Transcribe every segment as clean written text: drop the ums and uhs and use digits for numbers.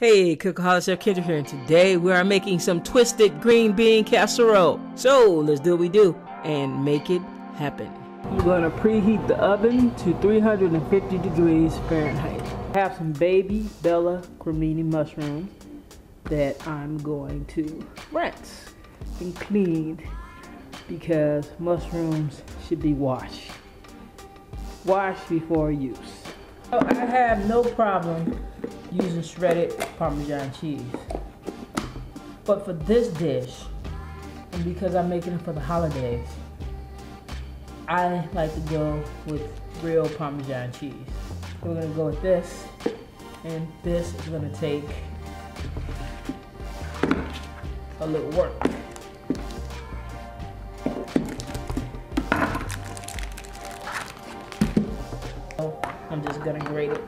Hey, Cookaholic Chef Kendra here, and today we are making some twisted green bean casserole. So let's do what we do and make it happen. You're going to preheat the oven to 350 degrees Fahrenheit. I have some baby Bella cremini mushrooms that I'm going to rinse and clean because mushrooms should be washed. Wash before use. So I have no problem using shredded Parmesan cheese. But for this dish, and because I'm making it for the holidays, I like to go with real Parmesan cheese. We're gonna go with this, and this is gonna take a little work. So I'm just gonna grate it.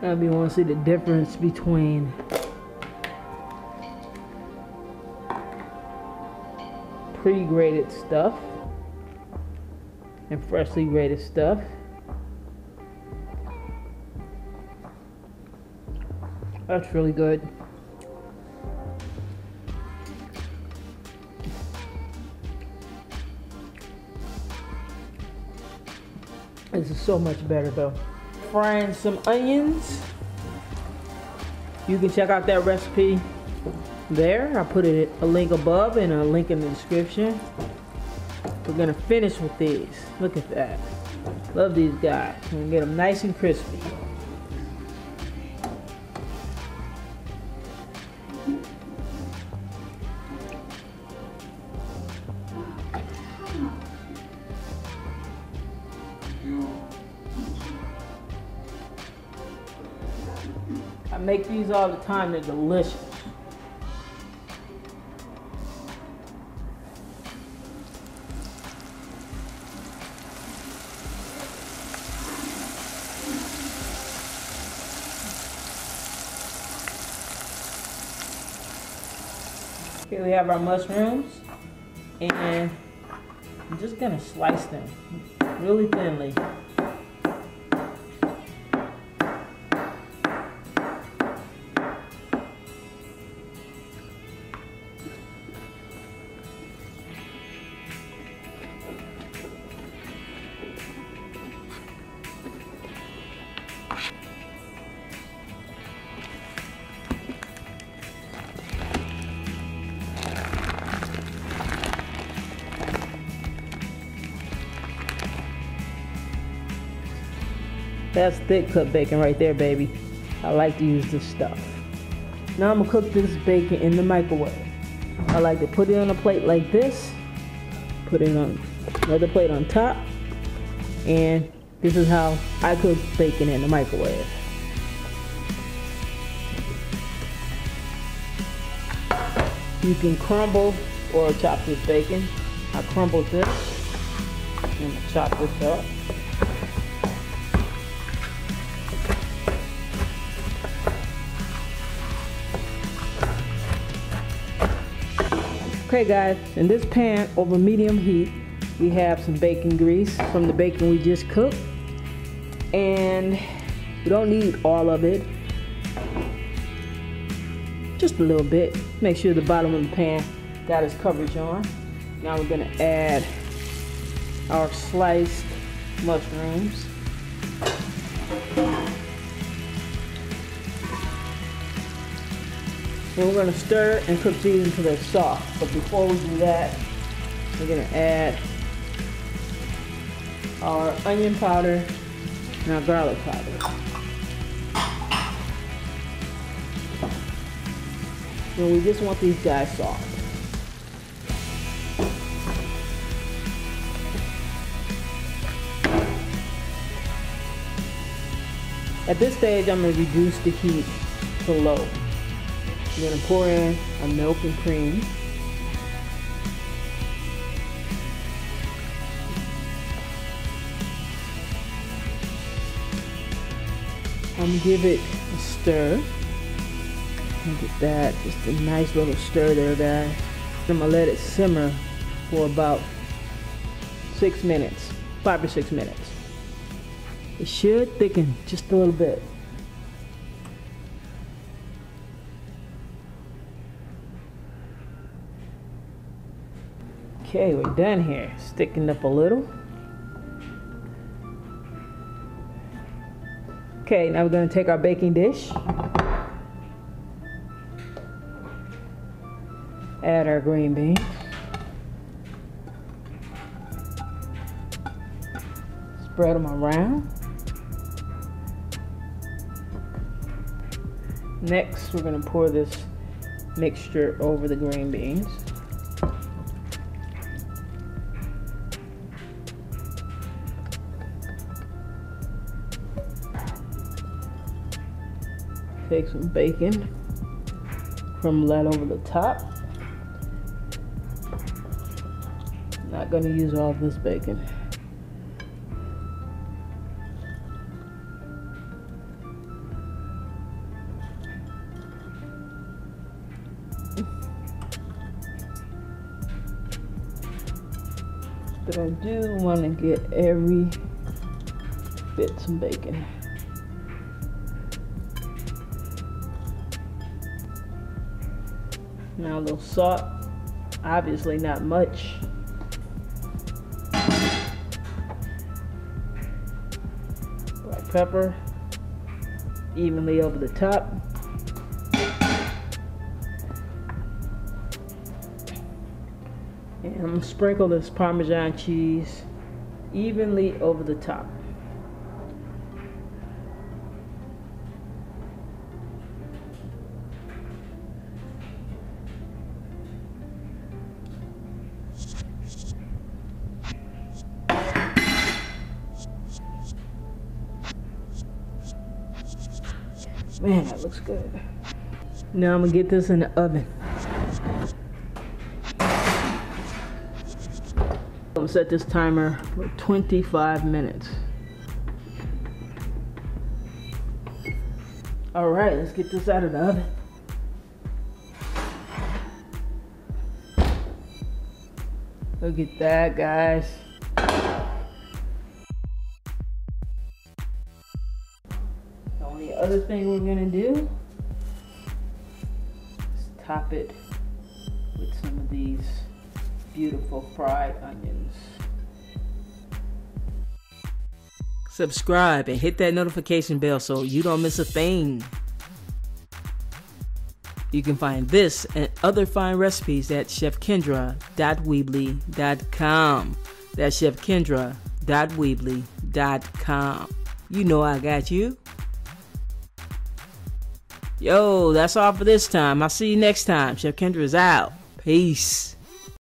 Now if you want to see the difference between pre-grated stuff and freshly grated stuff. That's really good. This is so much better though. Frying some onions. You can check out that recipe there. I put it a link above and a link in the description. We're gonna finish with these. Look at that. Love these guys. We're gonna get them nice and crispy. I make these all the time, they're delicious. Here we have our mushrooms, and I'm just gonna slice them really thinly. That's thick cut bacon right there, baby. I like to use this stuff. Now I'm gonna cook this bacon in the microwave. I like to put it on a plate like this, put it on another plate on top, and this is how I cook bacon in the microwave. You can crumble or chop this bacon. I crumbled this and chop this up. Okay guys, in this pan over medium heat, we have some bacon grease from the bacon we just cooked. And we don't need all of it, just a little bit. Make sure the bottom of the pan got its coverage on. Now we're gonna add our sliced mushrooms. And we're going to stir and cook these until they're soft. But before we do that, we're going to add our onion powder and our garlic powder. And we just want these guys soft. At this stage, I'm going to reduce the heat to low. I'm going to pour in our milk and cream. I'm going to give it a stir. Look at that, just a nice little stir there, guys. I'm gonna let it simmer for about 6 minutes, 5 or 6 minutes. It should thicken just a little bit. Okay, we're done here. It's thickened up a little. Okay, now we're gonna take our baking dish. Add our green beans. Spread them around. Next, we're going to pour this mixture over the green beans. Take some bacon, crumble that over the top. Not going to use all of this bacon. But I do want to get every bit some bacon. Now a little salt, obviously not much. Black pepper, evenly over the top. And I'm going to sprinkle this Parmesan cheese evenly over the top. Man, that looks good. Now I'm going to get this in the oven. I'm going to set this timer for 25 minutes. All right, let's get this out of the oven. Look at that, guys. The only other thing we're going to do is top it with some of these beautiful fried onions. Subscribe and hit that notification bell so you don't miss a thing. You can find this and other fine recipes at chefkendra.weebly.com. That's chefkendra.weebly.com. You know I got you. Yo, that's all for this time. I'll see you next time. Chef Kendra is out. Peace.